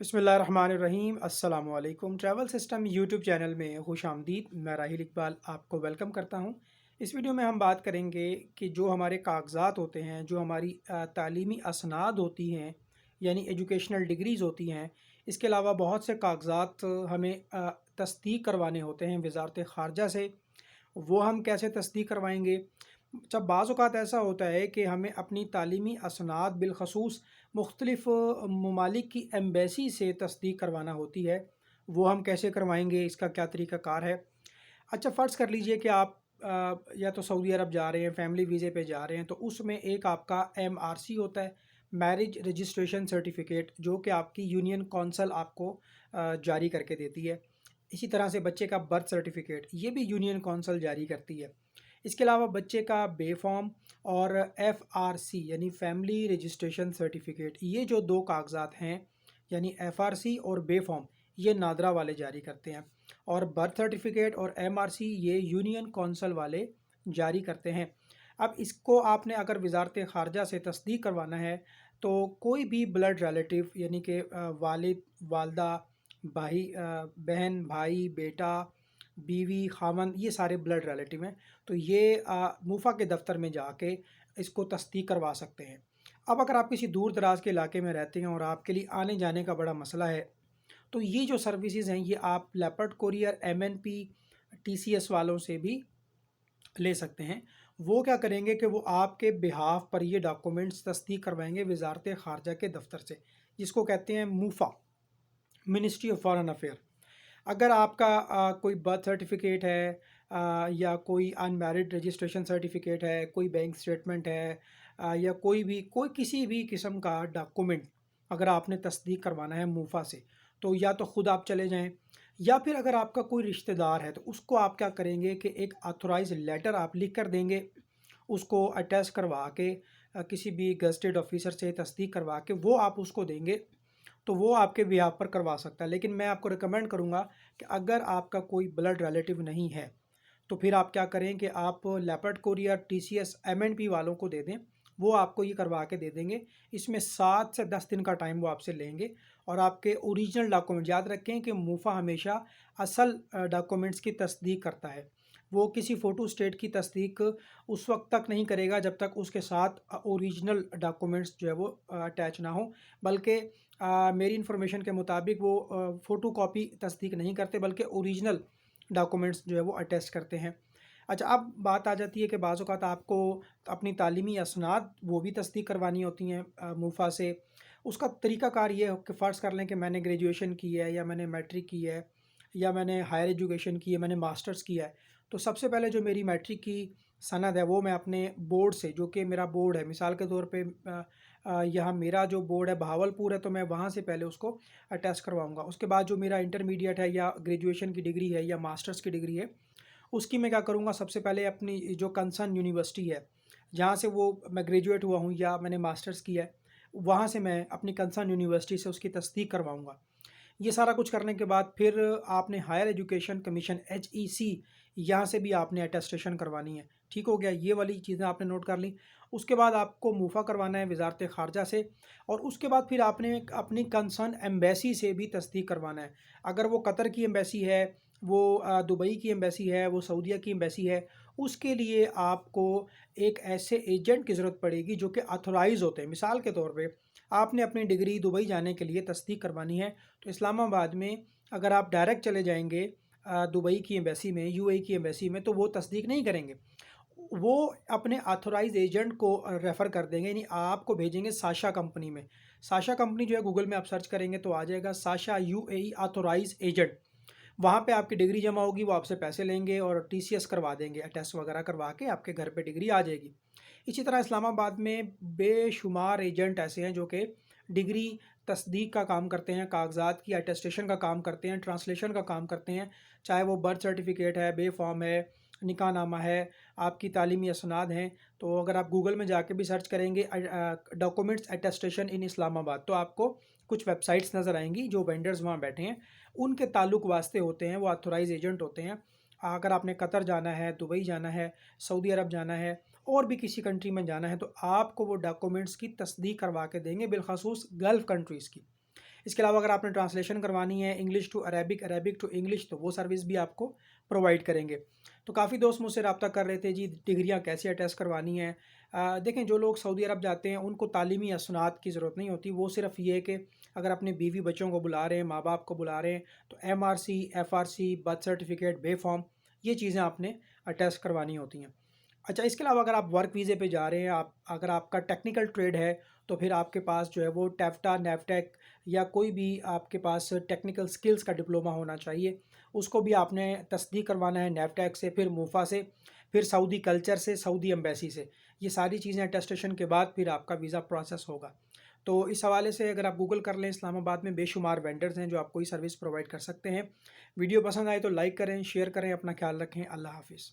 बिस्मिल्लाहिर्रहमानिर्रहीम। अस्सलाम वालेकुम। ट्रैवल सिस्टम यूट्यूब चैनल में खुश आमदीद। मैं राहिल इकबाल आपको वेलकम करता हूं। इस वीडियो में हम बात करेंगे कि जो हमारे कागज़ात होते हैं, जो हमारी तालीमी असनाद होती हैं, यानी एजुकेशनल डिग्रीज़ होती हैं, इसके अलावा बहुत से कागज़ात हमें तस्दीक करवाने होते हैं वज़ारत ख़ारजा से। वो हम कैसे तस्दीक करवाएंगे? जब बाज़ औक़ात ऐसा होता है कि हमें अपनी तालीमी असनाद बिलख़सूस मुख्तलिफ़ ममालिक की एम्बेसी से तस्दीक करवाना होती है, वो हम कैसे करवाएंगे? इसका क्या तरीक़ाकार है? अच्छा, फ़र्ज़ कर लीजिए कि आप या तो सऊदी अरब जा रहे हैं, फ़ैमिली वीज़े पे जा रहे हैं, तो उसमें एक आपका एमआरसी होता है, मैरिज रजिस्ट्रेशन सर्टिफ़िकेट, जो कि आपकी यूनियन कौंसल आपको जारी करके देती है। इसी तरह से बच्चे का बर्थ सर्टिफ़िकेट, ये भी यूनियन कौंसल जारी करती है। इसके अलावा बच्चे का बे फॉर्म और एफ़आरसी यानी फ़ैमिली रजिस्ट्रेशन सर्टिफ़िकेट, ये जो 2 कागज़ात हैं, यानी एफ़आरसी और बे फॉर्म, ये नादरा वाले जारी करते हैं, और बर्थ सर्टिफ़िकेट और एमआरसी ये यूनियन कौंसल वाले जारी करते हैं। अब इसको आपने अगर वज़ारत ख़ारजा से तस्दीक करवाना है, तो कोई भी ब्लड रिलेटिव यानी कि वालिद, वालदा, बहन, भाई, बेटा, बीवी, खामन, ये सारे ब्लड रिलेटिव हैं। तो ये मूफ़ा के दफ़्तर में जाके इसको तस्दीक करवा सकते हैं। अब अगर आप किसी दूर दराज के इलाके में रहते हैं और आपके लिए आने जाने का बड़ा मसला है, तो ये जो सर्विसेज हैं, ये आप लेपर्ड कोरियर, एमएनपी, टीसीएस वालों से भी ले सकते हैं। वो क्या करेंगे कि वो आपके बिहाफ पर ये डॉक्यूमेंट्स तस्दीक करवाएंगे वज़ारत ख़ारजा के दफ़्तर से, जिसको कहते हैं मूफ़ा, मिनिस्ट्री ऑफ फॉरेन अफेयर। अगर आपका कोई बर्थ सर्टिफिकेट है, या कोई अनमैरिड रजिस्ट्रेशन सर्टिफिकेट है, कोई बैंक स्टेटमेंट है, या कोई किसी भी किस्म का डॉक्यूमेंट अगर आपने तस्दीक करवाना है मूफा से, तो या तो ख़ुद आप चले जाएं, या फिर अगर आपका कोई रिश्तेदार है तो उसको आप क्या करेंगे कि एक ऑथोराइज लेटर आप लिख कर देंगे, उसको अटैच करवा के किसी भी गज़टेड ऑफिसर से तस्दीक करवा के वो आप उसको देंगे, तो वो आपके बिहाफ पर करवा सकता है। लेकिन मैं आपको रिकमेंड करूँगा कि अगर आपका कोई ब्लड रिलेटिव नहीं है, तो फिर आप क्या करें कि आप लेपर्ड कोरियर, टीसीएस, एमएनपी वालों को दे दें, वो आपको ये करवा के दे देंगे। इसमें 7 से 10 दिन का टाइम वो आपसे लेंगे, और आपके ओरिजिनल डॉक्यूमेंट, याद रखें कि मूफा हमेशा असल डॉक्यूमेंट्स की तस्दीक करता है। वो किसी फ़ोटो स्टेट की तस्दीक उस वक्त तक नहीं करेगा जब तक उसके साथ ओरिजिनल डॉक्यूमेंट्स जो है वो अटैच ना हो। बल्कि मेरी इन्फॉर्मेशन के मुताबिक वो फ़ोटो कॉपी तस्दीक नहीं करते, बल्कि ओरिजिनल डॉक्यूमेंट्स जो है वो अटैच करते हैं। अच्छा, अब बात आ जाती है कि बाज़ औक़ात आपको अपनी तालीमी असनाद वो भी तस्दीक करवानी होती हैं मूफ़ा से। उसका तरीक़ाकार ये है कि फ़र्ज़ कर लें कि मैंने ग्रेजुएशन की है, या मैंने मैट्रिक की है, या मैंने हायर एजुकेशन की है, मैंने मास्टर्स किया है। तो सबसे पहले जो मेरी मैट्रिक की सनद है, वो मैं अपने बोर्ड से, जो कि मेरा बोर्ड है, मिसाल के तौर पे यहाँ मेरा जो बोर्ड है बहावलपुर है, तो मैं वहाँ से पहले उसको अटैच करवाऊँगा। उसके बाद जो मेरा इंटरमीडिएट है, या ग्रेजुएशन की डिग्री है, या मास्टर्स की डिग्री है, उसकी मैं क्या करूँगा, सबसे पहले अपनी जो कंसर्न यूनिवर्सिटी है, जहाँ से वो मैं ग्रेजुएट हुआ हूँ या मैंने मास्टर्स किया है, वहाँ से मैं अपनी कंसर्न यूनिवर्सिटी से उसकी तस्दीक करवाऊँगा। ये सारा कुछ करने के बाद फिर आपने हायर एजुकेशन कमीशन, HEC, यहाँ से भी आपने अटेस्टेशन करवानी है। ठीक हो गया, ये वाली चीज़ें आपने नोट कर ली। उसके बाद आपको मूफ़ा करवाना है वज़ारत ख़ारजा से, और उसके बाद फिर आपने अपनी कंसर्न एम्बेसी से भी तस्दीक करवाना है। अगर वो कतर की एम्बेसी है, वो दुबई की एम्बेसी है, वो सऊदीया की एम्बेसी है, उसके लिए आपको एक ऐसे एजेंट की ज़रूरत पड़ेगी जो कि ऑथोराइज़ होते हैं। मिसाल के तौर पे आपने अपनी डिग्री दुबई जाने के लिए तस्दीक करवानी है, तो इस्लामाबाद में अगर आप डायरेक्ट चले जाएंगे दुबई की एम्बेसी में, यूएई की एम्बेसी में, तो वो तस्दीक नहीं करेंगे। वो अपने ऑथोराइज़ एजेंट को रेफ़र कर देंगे, यानी आपको भेजेंगे साशा कंपनी में। साशा कंपनी जो है, गूगल में आप सर्च करेंगे तो आ जाएगा, साशा यूएई ऑथोराइज़ एजेंट। वहाँ पे आपकी डिग्री जमा होगी, वो आपसे पैसे लेंगे और टीसीएस करवा देंगे, टेस्ट वगैरह करवा के आपके घर पे डिग्री आ जाएगी। इसी तरह इस्लामाबाद में बेशुमार एजेंट ऐसे हैं जो कि डिग्री तस्दीक का काम करते हैं, कागज़ात की अटेस्टेशन का काम करते हैं, ट्रांसलेशन का काम करते हैं। चाहे वो बर्थ सर्टिफिकेट है, बे फॉर्म है, निकाहनामा है, आपकी तालीमी असनाद हैं। तो अगर आप गूगल में जाके भी सर्च करेंगे डॉक्यूमेंट्स अटेस्टेशन इन इस्लामाबाद, तो आपको कुछ वेबसाइट्स नज़र आएंगी। जो वेंडर्स वहाँ बैठे हैं, उनके ताल्लुक वास्ते होते हैं, वो ऑथोराइज एजेंट होते हैं। अगर आपने कतर जाना है, दुबई जाना है, सऊदी अरब जाना है, और भी किसी कंट्री में जाना है, तो आपको वो डॉक्यूमेंट्स की तस्दीक करवा के देंगे, बिलखसूस गल्फ़ कंट्रीज़ की। اس کے علاوہ اگر آپ نے ٹرانسلیشن کروانی ہے English to Arabic, Arabic to English, تو وہ سروس بھی آپ کو پرووائڈ کریں گے۔ تو کافی دوست مجھ سے رابطہ کر رہے تھے جی ڈگریاں کیسے اٹیسٹ کروانی ہیں۔ دیکھیں جو لوگ سعودی عرب جاتے ہیں ان کو تعلیمی اسناد کی ضرورت نہیں ہوتی، وہ صرف یہ ہے کہ اگر اپنے بیوی بچوں کو بلا رہے ہیں، ماں باپ کو بلا رہے ہیں، تو M R C, F R C, birth certificate, B form, یہ چیزیں آپ نے اٹیسٹ کروانی ہوتی ہیں۔ اچھا اس کے علاوہ اگر آپ ورک ویزے پہ جا رہے ہیں، اگر آپ کا ٹیکنیکل ٹریڈ ہے تو پھر آپ کے پاس جو ہے وہ ٹیفٹا، نیفٹیک یا کوئی بھی آپ کے پاس ٹیکنیکل سکلز کا ڈپلومہ ہونا چاہیے، اس کو بھی آپ نے تصدیق کروانا ہے نیفٹیک سے، پھر موفا سے، پھر سعودی کلچر سے، سعودی ایمبیسی سے۔ یہ ساری چیزیں اٹیسٹیشن کے بعد پھر آپ کا ویزا پروسیس ہوگا۔ تو اس حوالے سے اگر آپ گوگل کر لیں، اسلام آباد میں بے شمار وینڈرز ہیں جو آپ کو یہ سروس پرووائڈ کر سکتے ہیں۔ ویڈیو پسند آئے تو لائک کریں، شیئر کریں، اپنا خیال رکھیں، اللہ حافظ۔